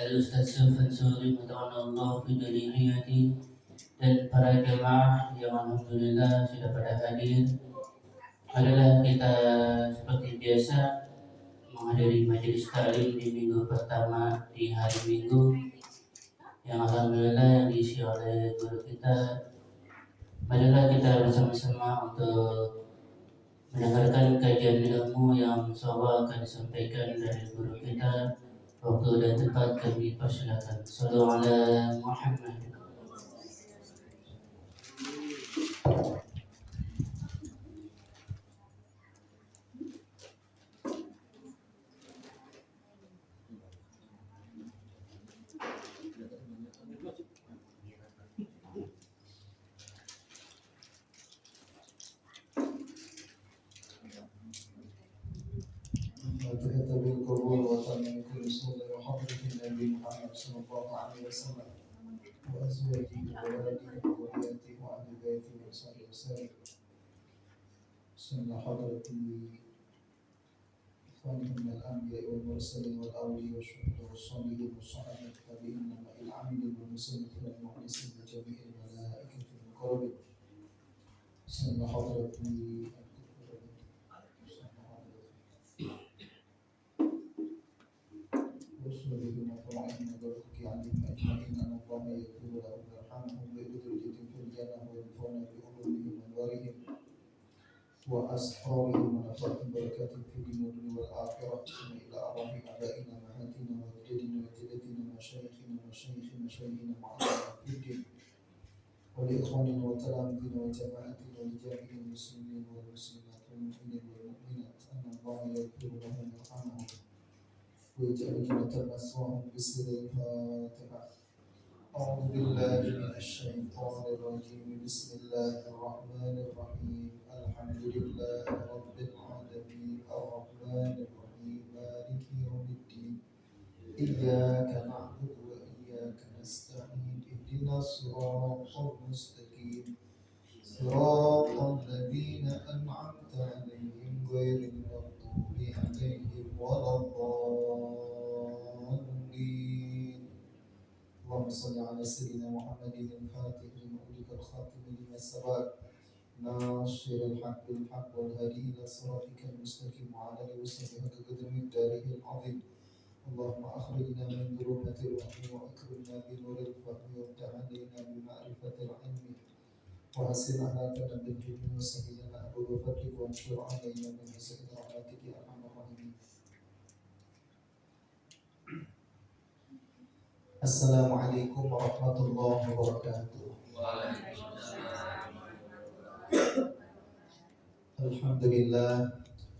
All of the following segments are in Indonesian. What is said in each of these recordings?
Al-Ustaz Fansuri Matawana Allah fi Hayati dan para jemaah yang alhamdulillah sudah pada hadir. Adalah kita seperti biasa menghadiri majelis taklim di minggu pertama di hari Minggu yang alhamdulillah yang diisi oleh guru kita. Marilah kita bersama-sama untuk mendengarkan kajian ilmu yang insyaallah akan disampaikan dari guru kita. Waktu dan tempat kami persilakan. Sallallahu ala Muhammad. فاتحة بالقبول وتم كل صلاة وحضرة النبي محمد صلى الله عليه وسلم وأزواجه وولده وذريته وأهل بيته وصحبه وسلم. سنة حضرة إخوانهم من الأنبياء والمرسلين والأولياء والشهداء والصالحين والصحابة التابعين العاملين والمسلمين والمخلصين وجميع الملائكة المقربين. سنة حضرة رسله وفرعين وبركة عليهم أجمعين أن الله يغفر لهم ويرحمهم ويدرجهم في الجنة وينفعنا بعلومهم وأنوارهم وأسرارهم ونفعهم بركاتهم في الدين والدنيا والآخرة. ثم إلى أرواح آبائنا وأمهاتنا وجدنا وجدتنا ومشايخنا ومشايخ مشايخنا معلمنا في الدين ولإخواننا وتلامذنا وجماعتنا ولجميع المسلمين والمسلمات والمؤمنين والمؤمنات أن الله يغفر لهم ويرحمهم ويجعل جنة مثواهم بسر الفاتحة. أعوذ بالله من الشيطان الرجيم. بسم الله الرحمن الرحيم. الحمد لله رب العالمين الرحمن الرحيم مالك يوم الدين إياك نعبد وإياك نستعين اهدنا الصراط المستقيم صراط الذين أنعمت عليهم غير المغضوب عليهم ولا الضالين. اللهم صل على سيدنا محمد الفاتح لما أغلق الخاتم لما سبق ناصر الحق بالحق والهادي إلى صراطك المستقيم وعلى آله وصحبه قدر من داره العظيم. اللهم أخرجنا من ظلمات الوهم وأكرمنا بنور الفهم وافتح علينا بمعرفة العلم وحسن أخلاقنا بالجن وسهل لنا أبواب فضلك وانشر علينا من حسن رحمتك يا أرحم الراحمين. Assalamualaikum warahmatullahi wabarakatuh. Alhamdulillah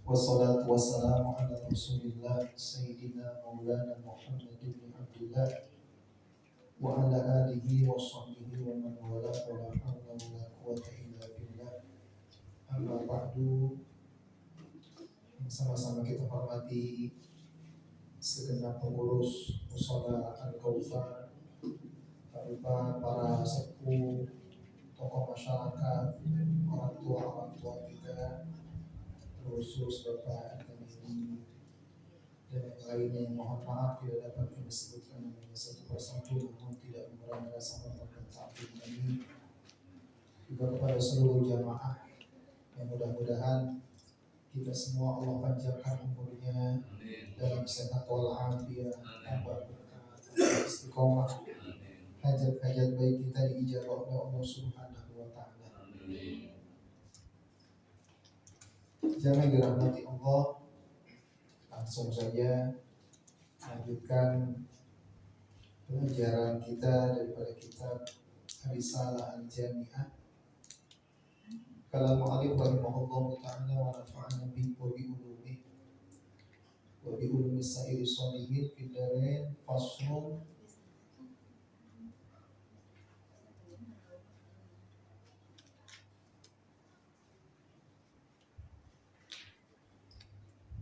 wassalatu wassalamu ala rasulillah Sayyidina Maulana Muhammad bin Abdullah wa ala alihi wa sahbihi wa man wala wa la hawla wa la quwwata illa billah. Amma ba'du. Sama-sama kita hormati segenap pengurus mushola Al-Kautsar, para sepuh, tokoh masyarakat, orang tua kita, terkhusus Bapak RT dan yang lainnya. Mohon maaf tidak dapat kami sebutkan namanya satu persatu, namun tidak mengurangi rasa hormat dan takdim kami juga kepada seluruh jamaah yang mudah-mudahan kita semua Allah panjangkan umurnya dalam sehat walafiat, tambah berkah, istiqomah, hajat-hajat baik kita diijabah oleh Allah Subhanahu wa taala. Jangan dirahmati Allah, langsung saja lanjutkan pelajaran kita daripada kitab Risalah Al-Jami'ah. Kalam Mu'allim rahimahullah ta'ala wa nafa'ana bihi wa bi ulumihi wa bi ulumi sa'iri sholihin fid darain. Faslun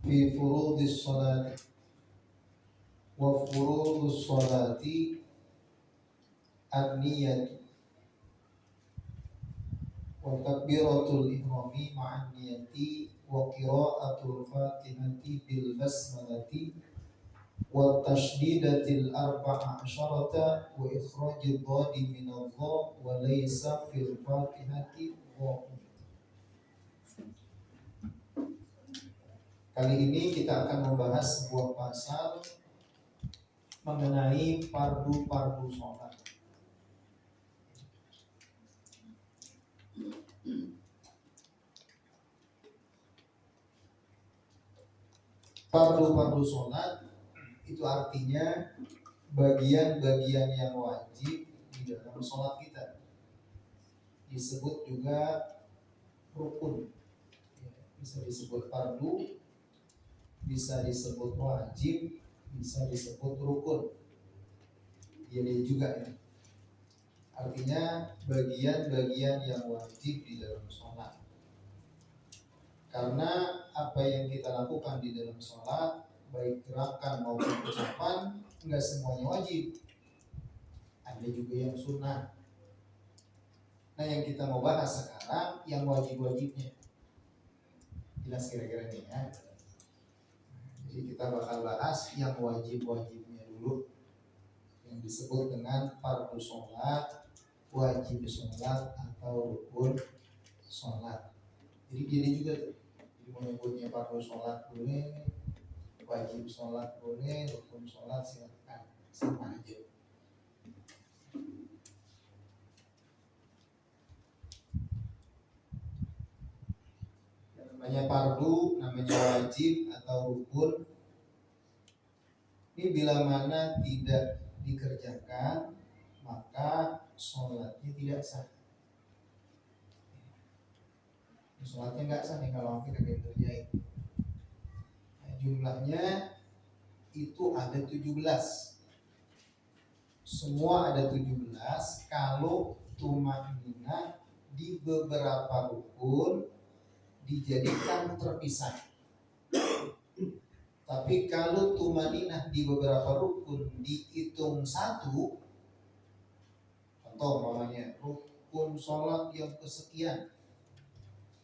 fi furudis sholati wa furudus sholati an-niyat wa takbiratul ihrami ma'an niyati wa qira'atul fatihati bil basmalati wa tashdidatil arba'a asyarata wa ikhrajid dhadi minadh dha wa laysa fil fatihati dha. Kali ini kita akan membahas sebuah pasal mengenai fardu-fardu sholat. Fardu-fardu sholat itu artinya bagian-bagian yang wajib di dalam sholat kita. Disebut juga rukun. Bisa disebut fardu, bisa disebut wajib, bisa disebut rukun. Jadi juga ya. Artinya bagian-bagian yang wajib di dalam sholat. Karena apa yang kita lakukan di dalam sholat, baik gerakan maupun ucapan, enggak semuanya wajib. Ada juga yang sunnah. Nah, yang kita mau bahas sekarang yang wajib-wajibnya. Jelas kira-kira nih ya. Jadi kita bakal bahas yang wajib-wajibnya dulu, yang disebut dengan fardu sholat, wajib sholat, atau rukun sholat. Jadi dia juga tuh, jadi menyebutnya fardu sholat boleh, wajib sholat boleh, rukun sholat silakan, sama aja. Namanya fardu, namanya wajib atau rukun, ini bila mana tidak dikerjakan maka sholatnya tidak sah. Sholatnya nggak sah nih kalau kita tidak kerjain. Nah, jumlahnya itu ada 17. Semua ada 17. Kalau tumaninah di beberapa rukun dijadikan terpisah. Tapi kalau tumaninah di beberapa rukun dihitung satu, contoh umpamanya rukun sholat yang kesekian,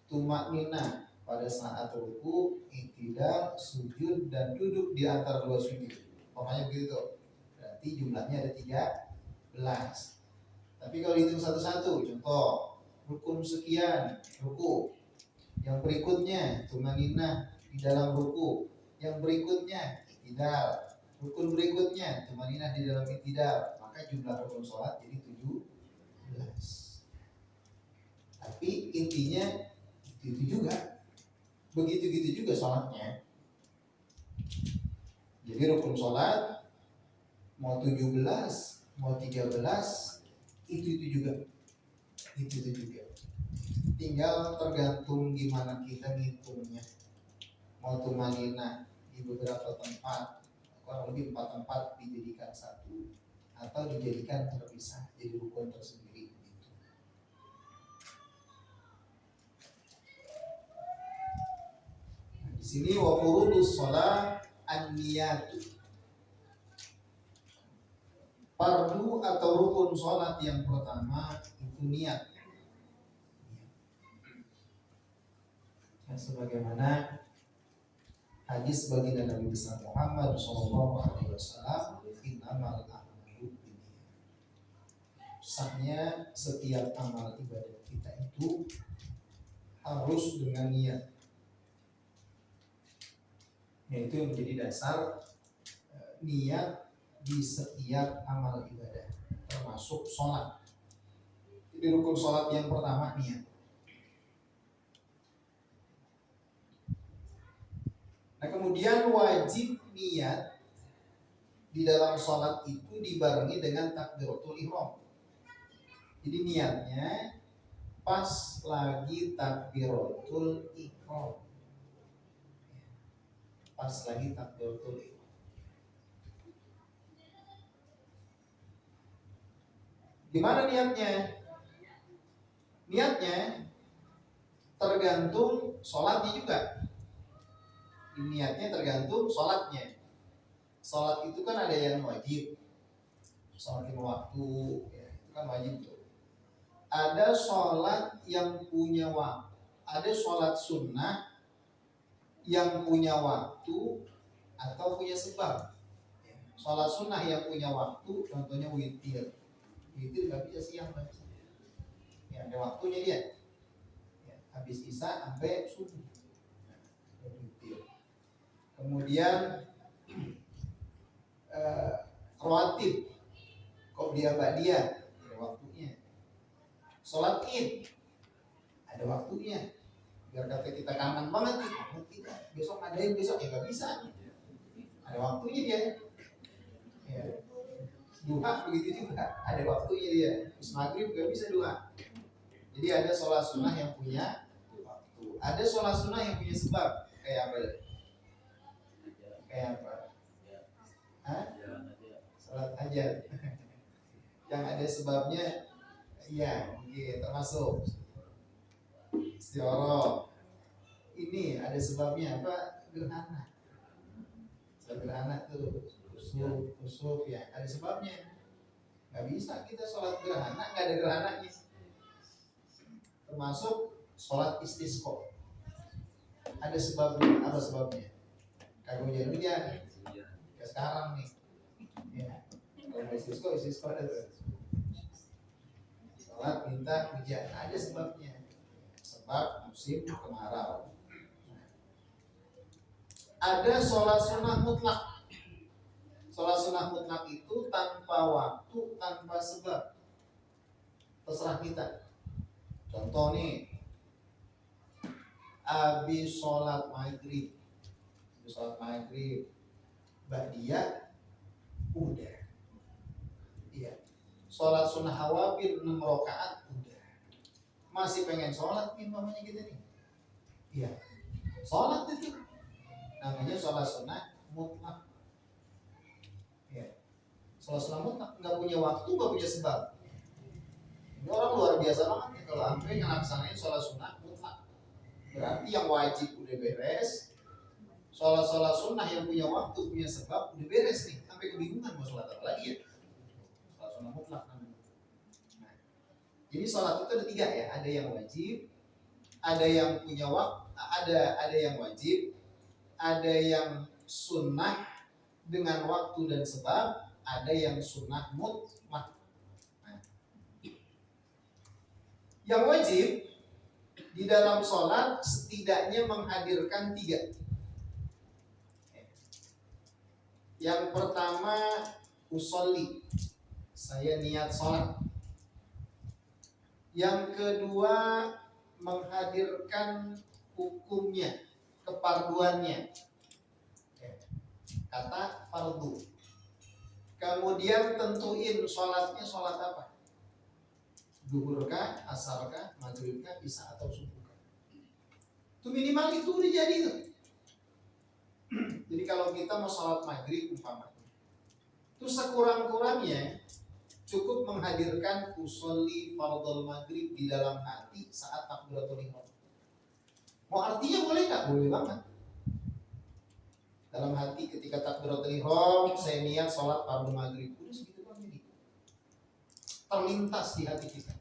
tumaninah pada saat ruku, i'tidal, sujud, dan duduk di antara dua sujud. Umpamanya begitu. Berarti jumlahnya ada 13. Tapi kalau hitung satu-satu, contoh rukun sekian, ruku. Yang berikutnya tumaninah di dalam ruku. Yang berikutnya i'tidal. Rukun berikutnya tumaninah di dalam i'tidal. Maka jumlah rukun sholat jadi 17. Tapi intinya itu juga, begitu-gitu juga sholatnya. Jadi rukun sholat mau 17, mau 13, itu juga. Tinggal tergantung gimana kita ngitungnya. Mau tumaninah di beberapa tempat, kurang lebih 4 tempat dijadikan satu, atau dijadikan terpisah jadi rukun tersendiri. Di sini wa furudus shalah an-niyatu. Fardu atau rukun sholat yang pertama itu niat. Ya, sebagaimana hadis baginda Nabi besar Muhammad SAW, innamal a'malu binniyat. Sahnya setiap amal ibadah kita itu harus dengan niat. Yaitu yang menjadi dasar niat di setiap amal ibadah, termasuk sholat. Jadi rukun sholat yang pertama niat. Nah, kemudian wajib niat di dalam sholat itu dibarengi dengan takbiratul ihram. Jadi niatnya pas lagi takbiratul ihram. Pas lagi takbiratul ihram. Gimana niatnya? Niatnya tergantung sholatnya juga. Niatnya tergantung sholatnya. Sholat itu kan ada yang wajib, sholat lima waktu, ya, itu kan wajib tuh. Ada sholat yang punya waktu, ada sholat sunnah yang punya waktu atau punya sebab. Sholat sunnah yang punya waktu, contohnya witir. Witir nggak bisa siang, nggak bisa. Ya, ada waktunya dia. Ya, habis isya sampai subuh. Witir. Kemudian rawatib, qobliyah ba'diyah, ada waktunya. Sholat id, ada waktunya. Biar kata kita kangen banget nih, kita besok ngadain besok ya nggak bisa. Ada waktunya dia. Ya. Duha begitu juga, ada waktunya dia. Terus maghrib nggak bisa duha. Jadi ada sholat sunnah yang punya waktu. Ada sholat sunnah yang punya sebab. Kayak apa? Kayak apa? Hah? Sholat hajat. Yang ada sebabnya, iya, mungkin termasuk istioroh. Ini ada sebabnya apa? Gerhana. Gerhana tuh kusuf ya, ada sebabnya. Nggak bisa kita sholat gerhana nggak ada gerhananya. Termasuk sholat istisqa, ada sebabnya. Apa sebabnya? Kagak hujan-hujan kayak sekarang nih ya. Kalau istisqa ada sholat minta hujan, ada sebabnya. Sebab musim kemarau. Ada sholat sunnah mutlak. Sholat sunnah mutlak itu tanpa waktu, tanpa sebab, terserah kita. Contoh nih, habis sholat maghrib, ba'diyah, udah. Iya. Sholat sunnah hawabir 6 rakaat, udah. Masih pengen sholat nih mamanya kita nih. Iya. Sholat itu namanya sholat sunnah mutlak. Sholat sunnah mutlak nggak punya waktu, nggak punya sebab. Ini orang luar biasa banget ya kalau sampai ngelaksanain sholat sunnah mutlak. Berarti yang wajib udah beres. Sholat sunnah yang punya waktu, punya sebab udah beres nih. Sampai kebingungan mau sholat apa lagi ya. Sholat sunnah mutlak namanya. Nah, jadi sholat itu ada 3 ya. Ada yang wajib, ada yang punya waktu, ada yang wajib, ada yang sunnah dengan waktu dan sebab, ada yang sunnah mutlak. Nah, yang wajib di dalam sholat setidaknya menghadirkan 3. Yang pertama, usolli, saya niat sholat. Yang kedua, menghadirkan hukumnya, keparduannya, kata fardu. Kemudian tentuin sholatnya sholat apa, duhurkah, asarkah, maghribkah, isya atau subuhkah. Itu minimal itu udah jadi tuh. Jadi kalau kita mau sholat maghrib umpamanya, itu sekurang-kurangnya cukup menghadirkan usolli fardhul maghrib di dalam hati saat takbiratul ihram. Mau artinya boleh nggak? Boleh banget. Dalam hati ketika takbiratul ihram, saya niat sholat fardhu maghrib. Udah segitu doang jadi. Terlintas di hati kita.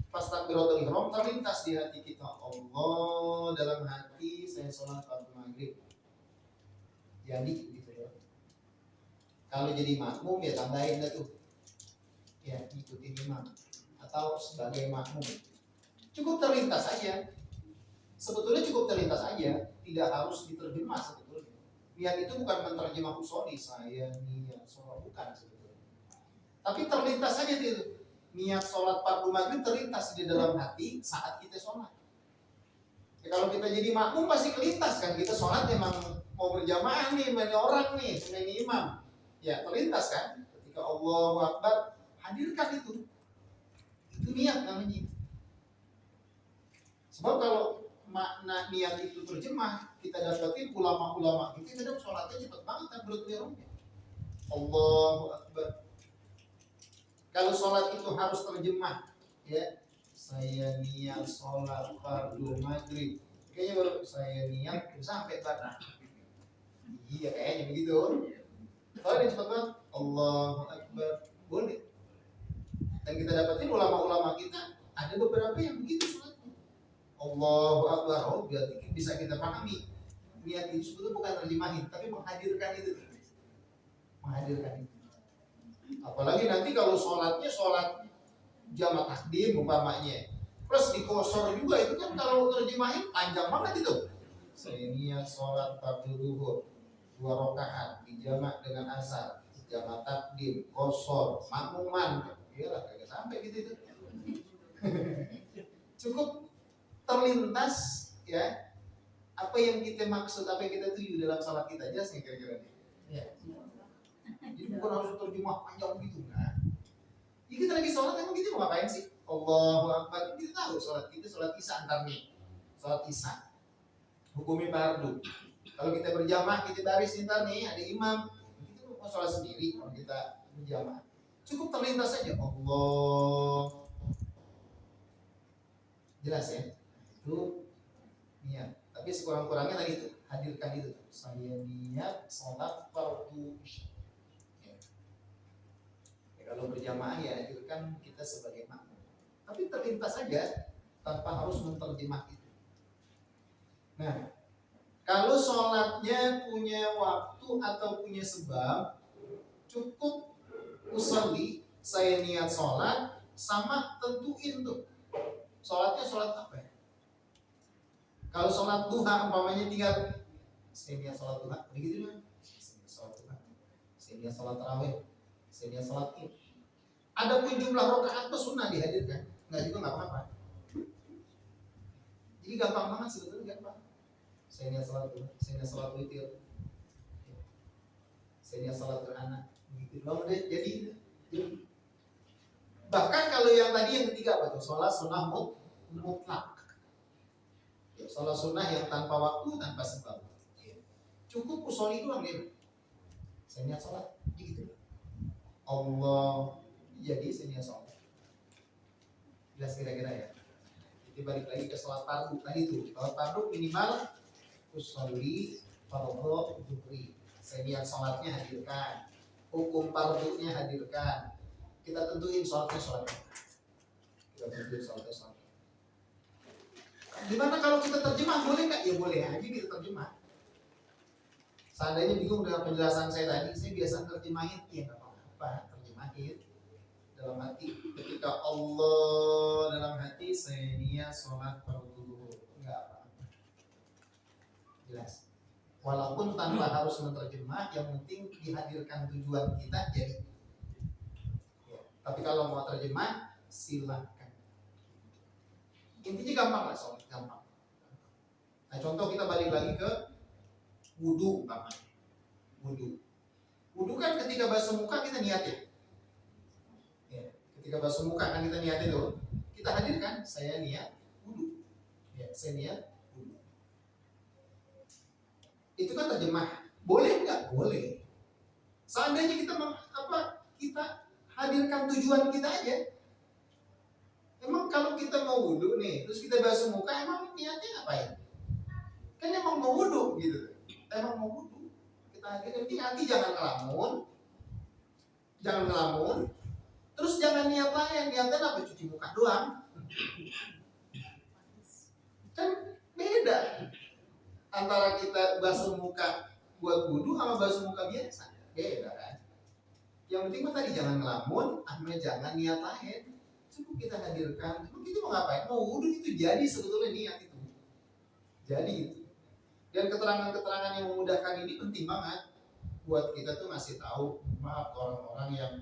Pas takbiratul ihram terlintas di hati kita. Allah, dalam hati saya sholat fardhu maghrib. Jadi gitu ya. Kalau jadi makmum ya tambahin dah tuh. Ya, ikutin imam atau sebagai makmum. Cukup terlintas aja. Sebetulnya cukup terlintas aja, tidak harus diterjemah sebetulnya. Niat itu bukan menerjemah usolli, saya niat sholat, bukan sebetulnya. Tapi terlintas aja itu. Niat sholat fardhu maghrib terlintas di dalam hati saat kita sholat. Ya, kalau kita jadi makmum pasti kelintas kan, kita sholat memang mau berjamaah nih, banyak orang nih, sebagai imam. Ya terlintas kan, ketika Allahu Akbar, hadirkan itu. Itu niat namanya. Sebab kalau makna niat itu terjemah, kita dapatin ulama-ulama kita kadang sholatnya cepat banget takbiratul ihramnya. Allahu Akbar. Kalau sholat itu harus terjemah, ya, saya niat sholat fardhu maghrib. Kayaknya baru saya niat sampai pada. Iya kayaknya begitu. Kalau ini cepat banget, Allahu Akbar, boleh. Dan kita dapatin ulama-ulama kita ada beberapa yang begitu sholatnya. Allahu Akbar, oh berarti bisa kita pahami. Niat itu sebetulnya bukan terjemahin, tapi menghadirkan itu. menghadirkan itu. Apalagi nanti kalau sholatnya sholat jamaah takdim umpamanya, plus dikosor juga, itu kan kalau terjemahin panjang banget itu. Saya niat sholat fardu duhur 2 rakaat dijamak dengan asar, jamaah takdim, kosor, makmuman, iyalah kagak sampai gitu itu. Cukup terlintas ya apa yang kita maksud, apa yang kita tuju dalam salat kita, jelas nih kira-kira nih. Ya. Jadi bukan harus terjemah panjang gitu, nah. Jadi kita lagi sholat emang kita mau ngapain sih? Allahu Akbar, kita tahu sholat kita sholat isya antar nih, sholat isya. Hukumnya fardu. Kalau kita berjamaah kita baris ntar nih ada imam, kita mau sholat sendiri kalau kita berjamaah. Cukup terlintas saja Allah. Jelas ya? Itu niat. Tapi sekurang-kurangnya tadi itu hadirkan itu. Saya niat sholat fardu isya. Kalau berjamaah ya hadirkan kita sebagai makmum. Tapi terlintas saja tanpa harus menterjemah itu. Nah, kalau sholatnya punya waktu atau punya sebab, cukup usolli, saya niat sholat, sama tentuin tuh. Sholatnya sholat apa ya? Kalau sholat duha umpamanya tinggal saya niat sholat duha, begitu kan? Saya niat sholat duha, saya niat sholat tarawih, saya niat sholat id. Adapun jumlah rakaat itu sunnah dihadirkan, nggak juga nggak apa-apa. Jadi gampang banget sebetulnya, gampang. Saya niat sholat duha, saya niat sholat witir, saya niat sholat beranak, begitu doang deh. Jadi bahkan kalau yang tadi yang ketiga apa tuh? Sholat sunnah mutlak. Ya, sholat sunnah yang tanpa waktu, tanpa sebab. Ya. Cukup usolli doang dia. Saya niat sholat, gitu. Allah, jadi saya niat sholat. Jelas kira-kira ya. Kita balik lagi ke sholat fardu tadi tuh. Sholat fardu minimal usolli fardhu zuhri. Saya niat sholatnya hadirkan. Hukum fardunya hadirkan. Kita tentuin sholatnya sholat. Kita tentuin sholatnya sholat. Gimana kalau kita terjemah, boleh nggak? Ya boleh aja kita terjemah. Seandainya bingung dengan penjelasan saya tadi, saya biasa terjemahin, ya nggak apa-apa, terjemahin dalam hati. Ketika Allah dalam hati, saya niat sholat fardu, nggak apa-apa. Jelas. Walaupun tanpa harus menerjemah, yang penting dihadirkan tujuan kita jadi. Ya. Tapi kalau mau terjemah, silakan. Intinya gampang lah sholat, gampang. Nah contoh kita balik lagi ke wudu umpamanya. Wudu kan ketika basuh muka kita niat ya. Ketika basuh muka kan kita niat itu. Kita hadirkan saya niat wudu. Ya, saya niat wudu. Itu kan terjemah. Boleh nggak? Boleh. Seandainya kita kita hadirkan tujuan kita aja. Emang kalau kita mau wudu nih, terus kita basuh muka, emang niatnya ngapain? Kan emang mau wudu gitu. Emang mau wudu. Kita hadirkan, nanti jangan ngelamun, terus jangan niat lain. Niatnya apa? Cuci muka doang. Kan beda antara kita basuh muka buat wudu sama basuh muka biasa. Beda kan? Yang penting mah tadi jangan ngelamun, jangan niat lain. Cukup kita hadirkan. Kita mau ngapain? Mau wudu itu jadi sebetulnya niat itu. Jadi itu. Dan keterangan-keterangan yang memudahkan ini penting banget buat kita tuh ngasih tahu, maaf orang-orang yang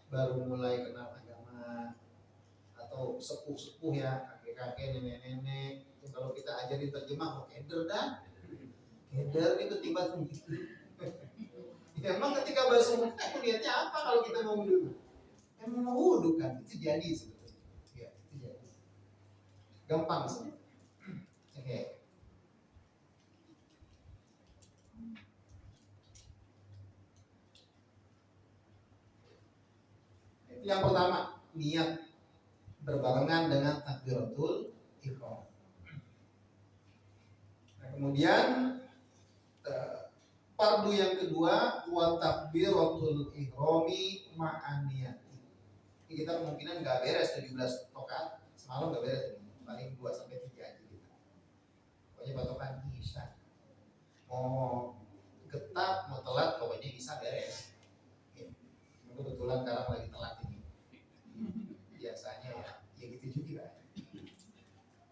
baru mulai kenal agama atau sepuh-sepuh ya, kakek-kakek, nenek-nenek. Itu kalau kita ajarin terjemah, kok keder dah. Keder itu tiba gitu. Ya, emang ketika basuh muka niatnya apa kalau kita mau wudu? Emang mau wudu kan, itu jadi sebetulnya. Ya, itu jadi. Gampang sih. Oke. Yang pertama, niat berbarengan dengan takbiratul ihram. Nah, kemudian fardu yang kedua, wa takbiratul ihrami ma'an niyat. Kita kemungkinan nggak beres 17 rakaat semalam, nggak beres ini, paling 2 sampai 3 aja kita. Pokoknya patokan isya. Mau getak mau telat pokoknya isya beres. kebetulan sekarang lagi telat ini. Biasanya ya gitu juga.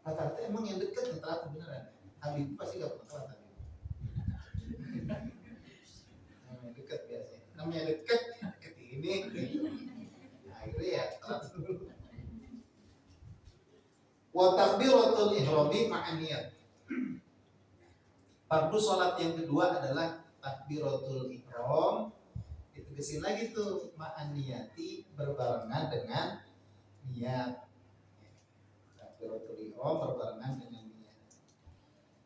Rata-rata emang yang dekat yang telat beneran. Habib pasti gak pernah telat Habib. Namanya dekat biasanya. Namanya dekat ini. Nah, akhirnya ya telat dulu. Wa takbiratul ihrami ma'an niyat. Fardu salat yang kedua adalah takbiratul ihram. Ditegesin lagi tuh ma'an niyati berbarengan dengan niat. Takbiratul ihram berbarengan dengan niat.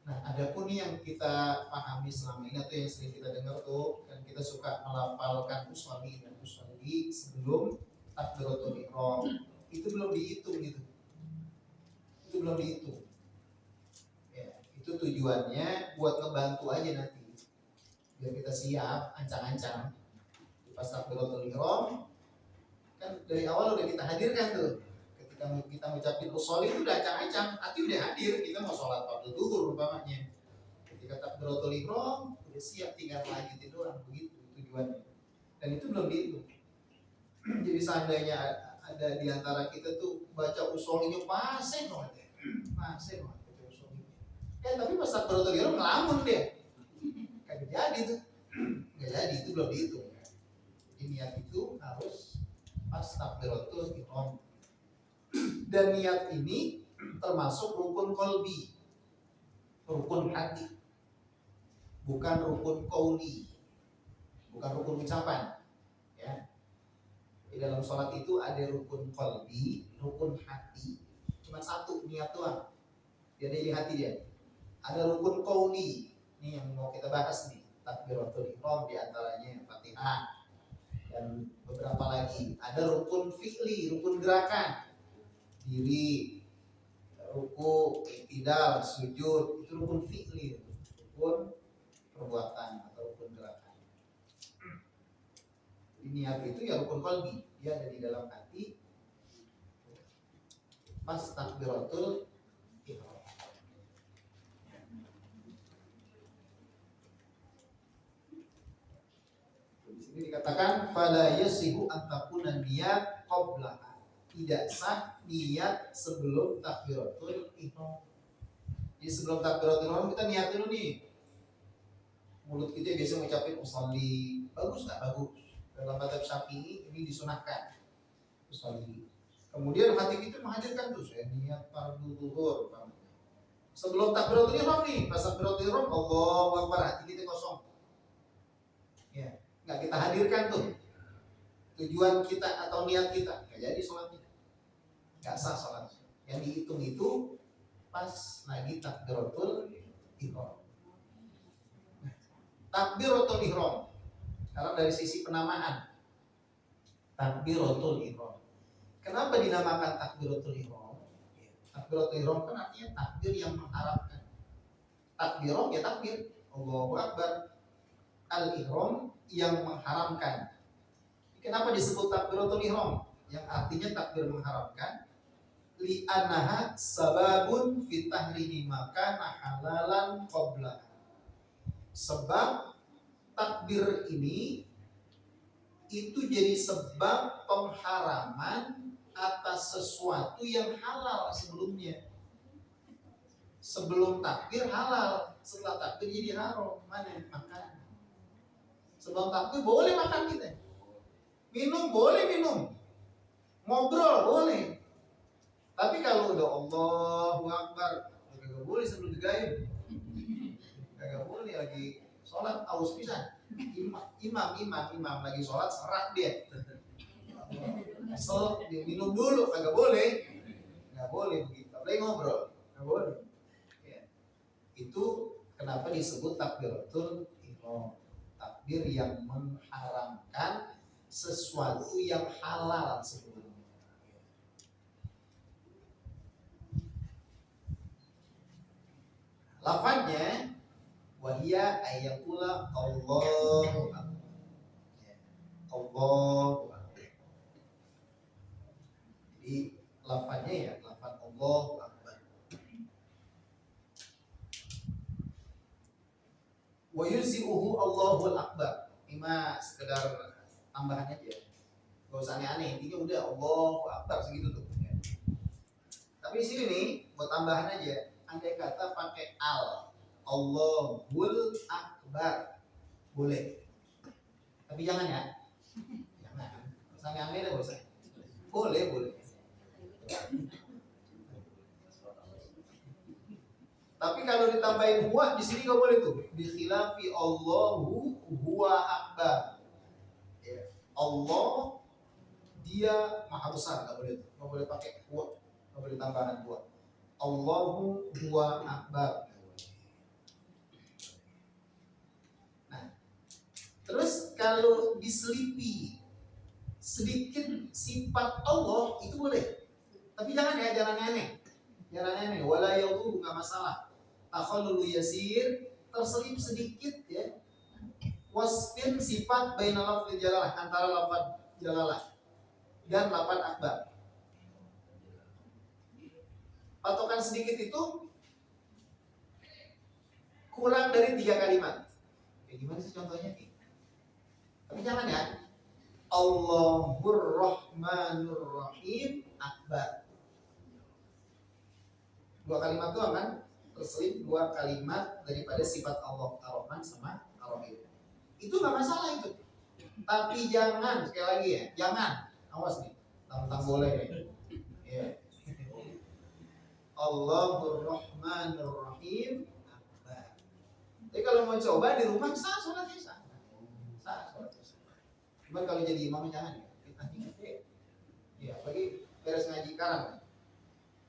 Nah, adapun yang kita pahami selama ini atau yang sering kita dengar tuh, kan kita suka melafalkan usolli dan usolli sebelum takbiratul ihram. Itu belum dihitung gitu. Itu belum dihitung. Ya, itu tujuannya buat ngebantu aja nanti. Biar kita siap, ancang-ancang. Pas takbiratul ihram kan dari awal udah kita hadirkan tuh. Ketika kita ngucapin usolli itu udah ancang-ancang, hati udah hadir, kita mau sholat fardhu zuhur umpamanya. Ketika takbiratul ihram udah siap, tinggal lanjutin doang, begitu tujuannya. Dan itu belum dihitung. Jadi seandainya ada di antara kita tuh baca usollinya paseng banget ya. Paseng banget baca usollinya. Tapi pas takbiratul ihram ngelamun dia. Kagak jadi tuh. Enggak jadi, itu belum dihitung. Jadi niat itu harus pas takbiratul ihram. Dan niat ini termasuk rukun qalbi, rukun hati, bukan rukun qauli, bukan rukun ucapan. Ya. Di dalam sholat itu ada rukun qalbi, rukun hati, cuma satu niat doang. Dia ada di hati dia. Ada rukun qauli, ini yang mau kita bahas nih, takbiratul ihram diantaranya Fatihah dan beberapa lagi. Ada rukun fi'li, rukun gerakan, diri, ruku, i'tidal, sujud, itu rukun fi'li, rukun perbuatan atau rukun gerakan. Niat itu ya rukun qalbi, dia ada di dalam hati. Pas takbiratul ihram. Di sini dikatakan fala yasihu an takuna niat qablaha. Tidak sah niat sebelum takbiratul ihram. Jadi sebelum takbiratul ihram kita niat dulu nih. Mulut kita biasa ngucapin usolli, bagus nggak? Bagus. Dalam mazhab Syafi'i ini disunahkan usolli. Kemudian hati kita menghadirkan tuh saya niat fardhu zuhur. Sebelum takbiratul ihram nih, pas takbiratul ihram Allahu Akbar, hati kita kosong. Ya, nggak kita hadirkan tuh tujuan kita atau niat kita, nggak jadi sholatnya. Gak sah sholat. Yang dihitung itu pas lagi takbiratul ihram. Takbiratul ihram. Sekarang dari sisi penamaan, takbiratul ihram. Kenapa dinamakan takbiratul ihram? Takbiratul ihram kan artinya takbir yang mengharapkan. Takbirom ya takbir, Allahu Akbar. Al-ihram yang mengharamkan. Kenapa disebut takbiratul ihram? Yang artinya takbir mengharamkan. Li'annaha sababun fi tahrimi makana halalan qabla. Sebab takbir ini itu jadi sebab pengharaman atas sesuatu yang halal sebelumnya. Sebelum takbir halal, setelah takbir jadi haram. Mana makan? Sebelum takbir boleh makan kita. Minum boleh minum. Ngobrol boleh. Tapi kalau udah Allahu Akbar, kagak boleh sebelum digayung. Kagak boleh lagi sholat aus pisan. Imam lagi sholat serak dia. Asal dia minum dulu, kagak boleh. Nggak boleh begitu. Apalagi ngobrol, nggak boleh. Ya. Itu kenapa disebut takbiratul ihram. Takbir yang mengharamkan sesuatu yang halal sebelumnya. Lafadznya wahia ayatullah Allahu Akbar. Allahu Akbar. Jadi lafadznya ya lafadz Allahu Akbar. Wa yuzi'uhu Allahul Akbar. Ini mah sekedar tambahan aja. Gak usah aneh-aneh, intinya udah Allahu Akbar segitu tuh. Ya. Tapi di sini nih, buat tambahan aja, andai kata pakai Allahul Akbar, boleh. Tapi jangan ya, jangan. Usah aneh-aneh deh, usah. Boleh, boleh. Tapi kalau ditambahin huwa di sini nggak boleh tuh. Bikhilafi Allahu huwa akbar. Ya. Allah dia maha besar, nggak boleh tuh. Nggak boleh pakai huwa, nggak boleh tambahan huwa. Allahu huwa akbar. Nah, terus kalau diselipi sedikit sifat Allah itu boleh. Tapi jangan ya, jangan aneh. Jangan aneh. Wala yadhur, nggak masalah. Takhallulu yasir, terselip sedikit ya. Wasfin sifat baina lafzil jalalah, antara lafaz jalalah dan lafaz akbar. Patokan sedikit itu kurang dari 3 kalimat. Kayak gimana sih contohnya? Tapi jangan ya. Allahur Rahmanur Rahim akbar. 2 kalimat doang kan? Terselip 2 kalimat daripada sifat Allah Ar-Rahman sama Ar-Rahim. Itu nggak masalah itu. Tapi jangan, sekali lagi ya, jangan. Awas nih, tentang boleh nih. Ya. Allahur Rahmanur Rahim akbar. Jadi kalau mau coba di rumah sah sholatnya sah. Sah sholatnya sah. Cuman kalau jadi imam jangan ya. Fitnahnya gede. Ya, bagi beres ngaji sekarang.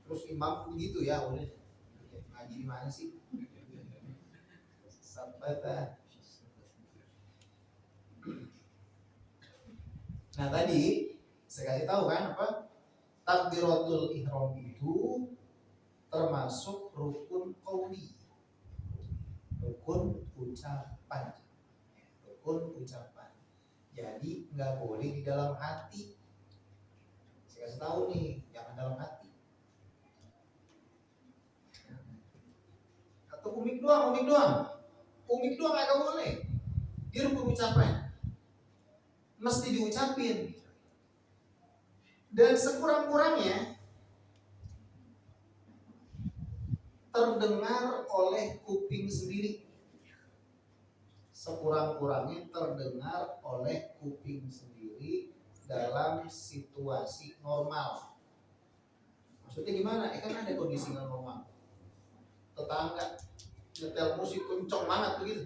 Terus imam begitu ya, udah. Ngaji di mana sih? Sabata. Nah tadi saya kasih tahu kan apa? Takbiratul ihram itu termasuk rukun qauli. Rukun ucapan. Rukun ucapan. Jadi nggak boleh di dalam hati. Saya kasih tahu nih, jangan dalam hati. Atau umik doang. Umik doang nggak boleh. Dia rukun ucapan. Mesti diucapin. Dan sekurang-kurangnya terdengar oleh kuping sendiri. Sekurang-kurangnya terdengar oleh kuping sendiri dalam situasi normal. Maksudnya gimana? Kan ada kondisi nggak normal. Tetangga nyetel musik kenceng banget begitu.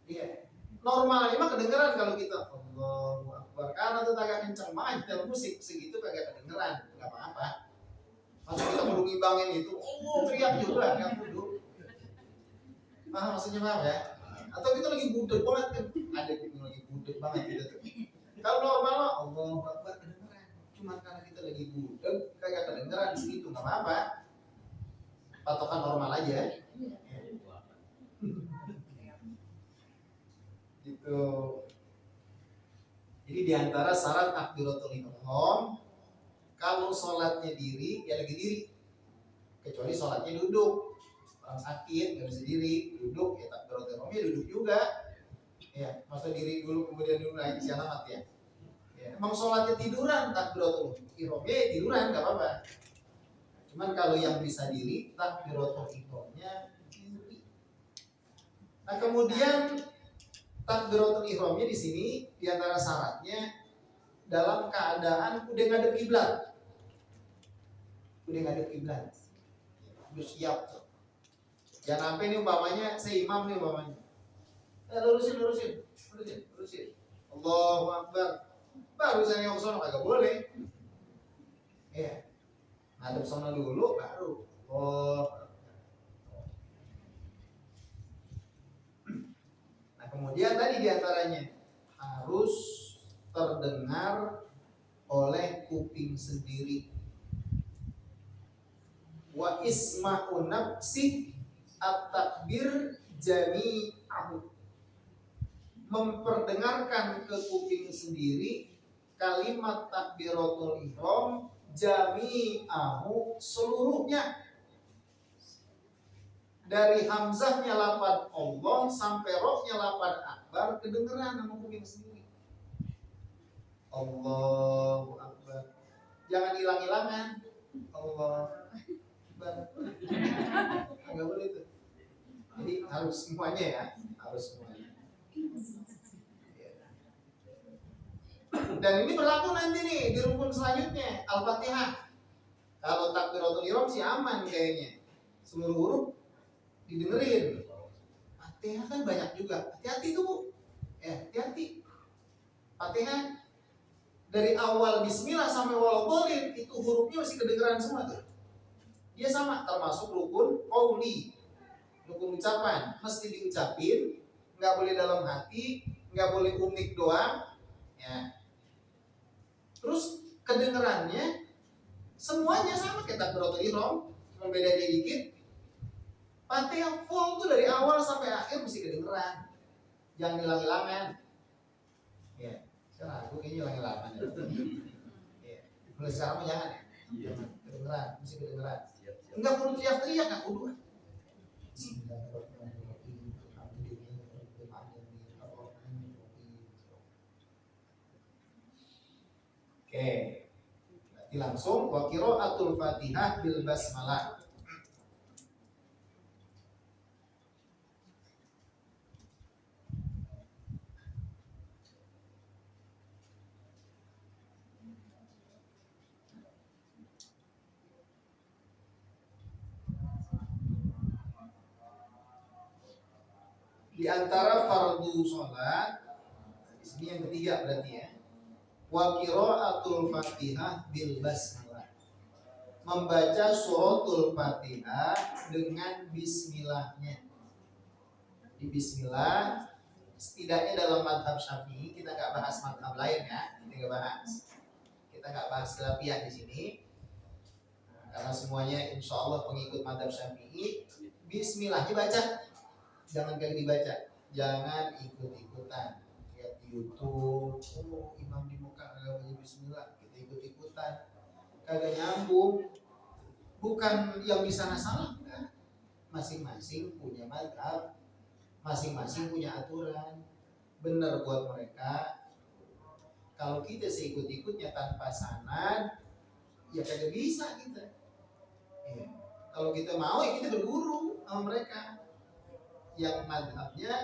Iya. Normalnya mah kedengeran kalau kita Allahu Akbar. Karena tetangga kenceng banget nyetel musik segitu kagak kedengeran, nggak apa-apa. Maksud kita kudu ngimbangin itu, teriak juga nggak kudu. Maksudnya maaf ya. Atau kita lagi budek banget kan, ada yang lagi budek banget gitu tuh. Kalau normal mah Allahu Akbar kedengeran. Cuma karena kita lagi budek kagak kedengeran segitu, nggak apa-apa. Patokan normal aja. Gitu. Jadi diantara syarat takbiratul ihram, kalau sholatnya diri, ya lagi diri. Kecuali sholatnya duduk. Orang sakit nggak bisa diri, duduk ya takbiratul ihram ya duduk juga. Ya, masa diri dulu kemudian duduk lagi siapa amat ya. Ya, emang sholatnya tiduran takbiratul ihram ya tiduran nggak apa-apa. Cuman kalau yang bisa diri takbiratul ihramnya diri. Nah kemudian takbiratul ihramnya di sini diantara syaratnya dalam keadaan udah ngadep kiblat. Udah ngadep kiblat. Udah siap tuh. Jangan sampai nih umpamanya saya imam nih umpamanya. Lurusin. Allahu Akbar. Baru saya yang sono kagak boleh. Iya. Ngadep sono dulu baru. Nah kemudian tadi diantaranya harus terdengar oleh kuping sendiri. Wa isma'u nafsi at-takbir jami'ahu. Memperdengarkan ke kuping sendiri kalimat takbiratul ihram jami'ahu seluruhnya. Dari hamzahnya lafaz Allah sampai rohnya lafaz akbar kedengeran sama kuping sendiri. Allahu Akbar. Jangan hilang-hilangan. Allah Akbar. Enggak boleh itu. Jadi harus semuanya ya, harus semuanya. Dan ini berlaku nanti nih di rukun selanjutnya, Al-Fatihah. Kalau takbiratul ihram sih aman kayaknya. Seluruh huruf didengerin. Fatihah kan banyak juga. Hati-hati tuh, Bu. Ya, hati-hati. Fatihah dari awal bismillah sampai waladhdallin itu hurufnya masih kedengeran semua tuh. Dia sama termasuk rukun qauli. Rukun ucapan mesti diucapin, nggak boleh dalam hati, nggak boleh unik doang. Ya. Terus kedengerannya semuanya sama kayak takbiratul ihram, cuma beda dikit. Fatihah full tuh dari awal sampai akhir mesti kedengeran. Jangan hilang-hilangan. Ya, saya ragu kayaknya hilang-hilangan. Ya. Mulai sekarang mah jangan ya. Kedengeran, mesti kedengeran. Enggak perlu teriak-teriak, enggak kudu. Bismillahirrahmanirrahim. Alhamdulillahirabbil alamin. Arrahmanirrahim. Oke. Berarti langsung wa qiraatul Fatihah bil basmalah. Di antara fardu sholat, di sini yang ketiga berarti ya. Wa qiraatul Fatihah bil basmalah. Membaca suratul Fatihah dengan bismillahnya. Di bismillah, setidaknya dalam madhab Syafi'i, kita nggak bahas madhab lain ya, kita nggak bahas khilafiyah di sini, karena semuanya insya Allah pengikut madhab Syafi'i. Bismillah dibaca, jangan kagak dibaca, jangan ikut-ikutan. Lihat di YouTube, oh imam di muka kagak baca bismillah, kita ikut-ikutan, kagak nyambung. Bukan yang di sana salah, kan? Masing-masing punya madhab, masing-masing punya aturan. Benar buat mereka. Kalau kita seikut-ikutnya tanpa sanad, ya kagak bisa kita. Ya. Kalau kita mau, ya kita berguru sama mereka yang madhabnya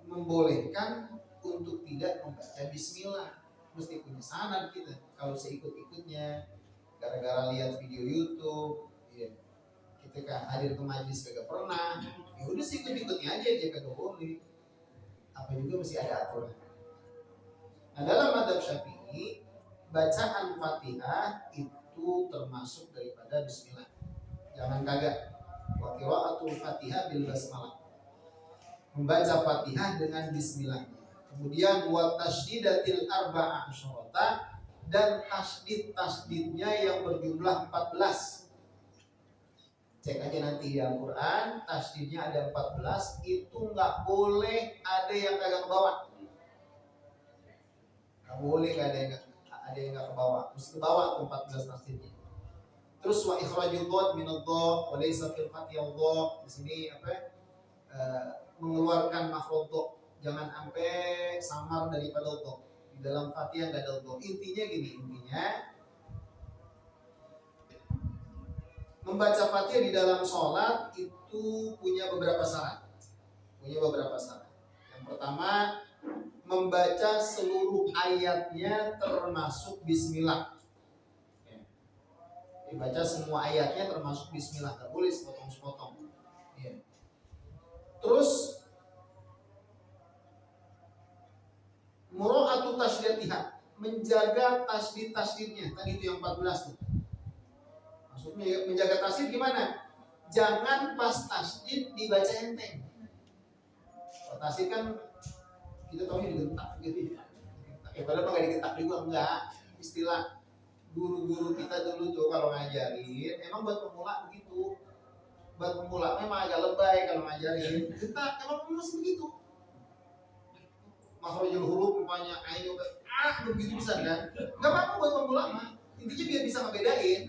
membolehkan untuk tidak membaca bismillah. Mesti punya sanad kita. Kalau seikut-ikutnya gara-gara lihat video YouTube, ya, kita kan hadir ke majlis kagak pernah, ya udah ikut-ikutnya aja, dia kagak boleh. Apa juga mesti ada aturan. Nah, dalam madhab Syafi'i, bacaan Fatihah itu termasuk daripada bismillah. Jangan kagak. Wa qiraatul Fatihah bil basmalah. Membaca Fatihah dengan bismillahnya. Kemudian wa tasdidatil arba'ah syarata, dan tasdidnya yang berjumlah 14. Cek aja nanti di Al-Quran, tasdidnya ada 14. Itu nggak boleh ada yang kagak ke bawah. Nggak boleh nggak ada yang nggak ke bawah. Mesti ke bawah tuh 14 tasdidnya. Terus wa ikhrajul dhad min ad-dha wa laysa fil fatihah dha. Di sini apa? Mengeluarkan makhraj dha. Jangan sampai samar daripada dha. Di dalam Fatihah nggak ada dha. Intinya gini, membaca Fatihah di dalam sholat itu punya beberapa syarat. Yang pertama, membaca seluruh ayatnya termasuk bismillah. Dibaca semua ayatnya termasuk bismillah, tak boleh sepotong-sepotong. Ya. Terus mura'atu tasydidha, menjaga tasdidnya. Tadi itu yang 14 tuh. Maksudnya menjaga tasdid gimana? Jangan pas tasdid dibaca enteng. Kalau tasdid kan kita tahunya digentak gitu. Padahal nggak digentak juga, enggak. Istilah guru-guru kita dulu tuh kalau ngajarin, emang buat pemula begitu. Buat pemula memang agak lebay kalau ngajarin. Gentak, emang masih begitu. Makhrajul huruf umpamanya ayo begitu bisa kan? Enggak apa-apa buat pemula mah. Intinya biar bisa ngebedain.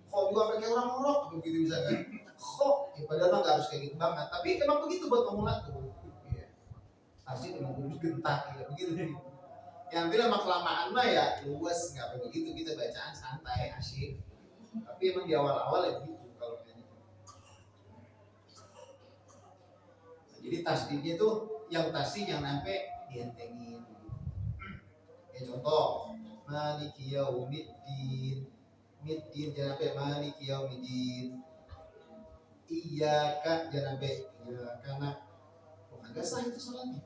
Kok juga pakai orang ngorok begitu bisa kan? Kok, ya padahal nggak harus kayak gitu banget. Tapi emang begitu buat pemula tuh. Iya. Asli emang begitu gentak ya begitu. Yang lama kelamaan mah ya luas, nggak begitu, kita bacaan santai asyik. Tapi emang di awal-awal ya gitu kalau kayaknya. Jadi tasdidnya tuh yang tasdid yang sampai dientengin. Ya contoh, Maliki yaumiddin, middin jangan sampai Maliki yaumiddin. Iyyaka jangan sampai iyyaka nak. Enggak sah itu sholatnya.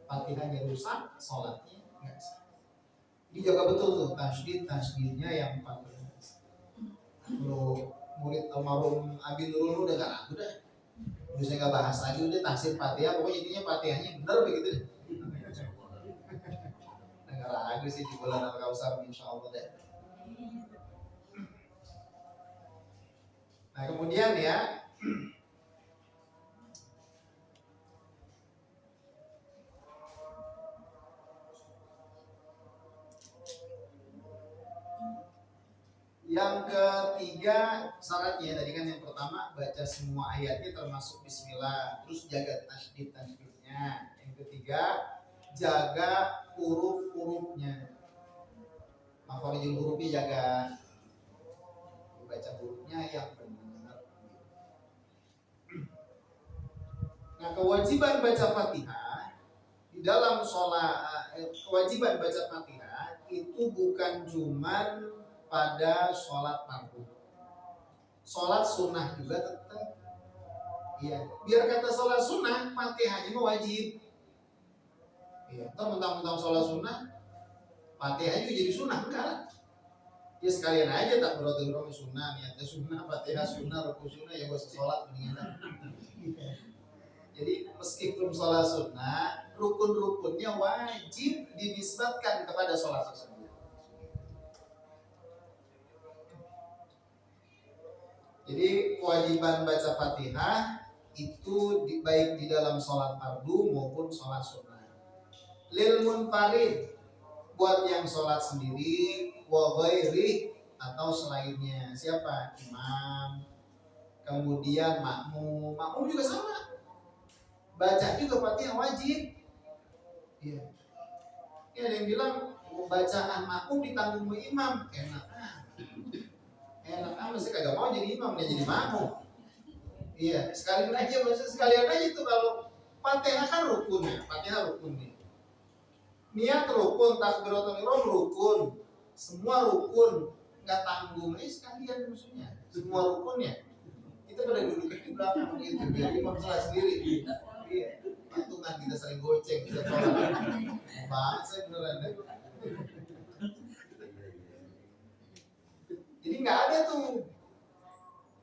Fatihahnya rusak, sholatnya enggak sah. Dijaga betul tuh tasdidnya yang Fatihah. Kalau murid almarhum Abi Nurul udah gak ragu dah. Udah saya gak bahas lagi, udah tafsir Fatihah, pokoknya intinya Fatihahnya benar begitu deh. Udah gak ragu sih di bulan Al-Kausar insyaallah deh. Nah kemudian ya, yang ketiga syaratnya tadi kan yang pertama baca semua ayatnya termasuk bismillah, terus jaga tasdidnya. Yang ketiga jaga huruf-hurufnya, makhorijul hurufnya jaga, baca hurufnya yang benar. Nah kewajiban baca Fatihah di dalam sholat, kewajiban baca Fatihah itu bukan cuman pada sholat fardu, sholat sunnah juga tetap. Iya, biar kata sholat sunnah, Fatihahnya mah wajib. Iya, mentang-mentang sholat sunnah, Fatihah juga jadi sunnah enggak lah. Ya sekalian aja tak berarti sunnah, niatnya sunnah, Fatihah sunnah, rukun sunnah, ya gak usah sholat mendingan. Jadi meskipun sholat sunnah, rukun-rukunnya wajib dinisbatkan kepada sholat tersebut. Jadi kewajiban baca Fatihah itu baik di dalam sholat fardu maupun sholat sunnah. Lil munfarid buat yang sholat sendiri, wa ghairi atau selainnya. Siapa? Imam. Kemudian makmum. Makmum juga sama. Baca juga Fatihah wajib. Iya. Ya, ada yang bilang bacaan makmum ditanggung imam. Enak amat sih, kagak mau jadi imam, dia jadi makmum. Iya, sekalian aja tuh kalau Fatihah kan rukun ya, Fatihah rukun nih. Niat rukun, takbiratul ihram rukun, semua rukun, nggak tanggung ini sekalian maksudnya, semua rukunnya. Kita pada duduk di belakang gitu, biar imam salah sendiri. Iya, patungan kita saling goceng, kita sholat. Banget saya beneran deh. Jadi nggak ada tuh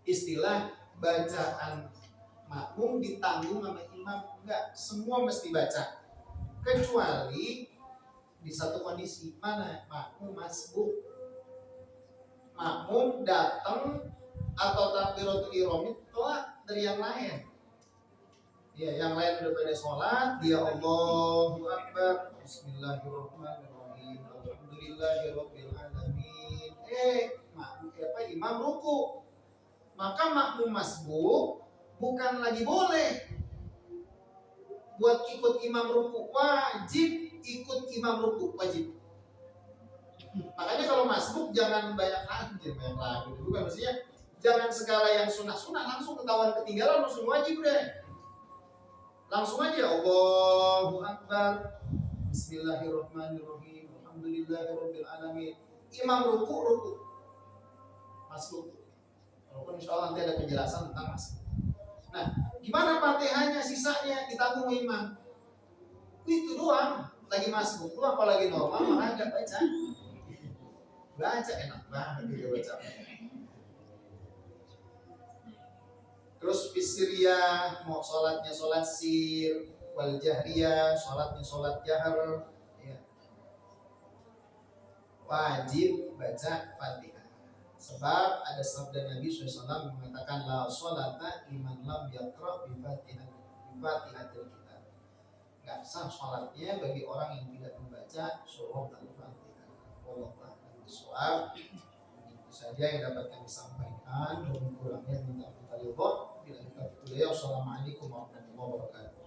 istilah bacaan makmum ditanggung sama imam, enggak, semua mesti baca kecuali di satu kondisi. Mana? Makmum masbuk, makmum datang atau takbiratul ihram telat dari yang lain. Ya, yang lain udah pada sholat, dia Allahu Akbar, Bismillahirrahmanirrahim, Alhamdulillahirabbil alamin. Imam ruku. Maka makmum masbuk bukan lagi boleh buat ikut imam ruku, wajib ikut imam ruku, wajib. Makanya kalau masbuk jangan banyak lagu, bukan maksudnya jangan segala yang sunnah langsung ketahuan ketinggalan langsung wajib deh. Langsung aja Allahu Akbar, Bismillahirrahmanirrahim, Alhamdulillahirabbil alamin. Imam ruku, masbuk. Walaupun insya Allah nanti ada penjelasan tentang masbuk. Nah, gimana Fatihahnya, sisanya ditanggung imam? Itu doang, lagi masbuk doang, apalagi normal malah nggak baca. Baca enak banget juga baca. Terus fisiriyah, mau sholatnya sholat sir, wal jahriyah, sholatnya sholat jahar, ya. Wajib baca Fatihah. Sebab ada sabda Nabi SAW mengatakan la sholata liman lam yaqra bi Fatihatil kitab. Enggak sah sholatnya bagi orang yang tidak membaca surah Al-Fatihah. Wallahu a'lam bishawab. Itu saja yang dapat kami sampaikan. Lebih kurangnya minta ridha. Bila kita Assalamualaikum warahmatullahi wabarakatuh.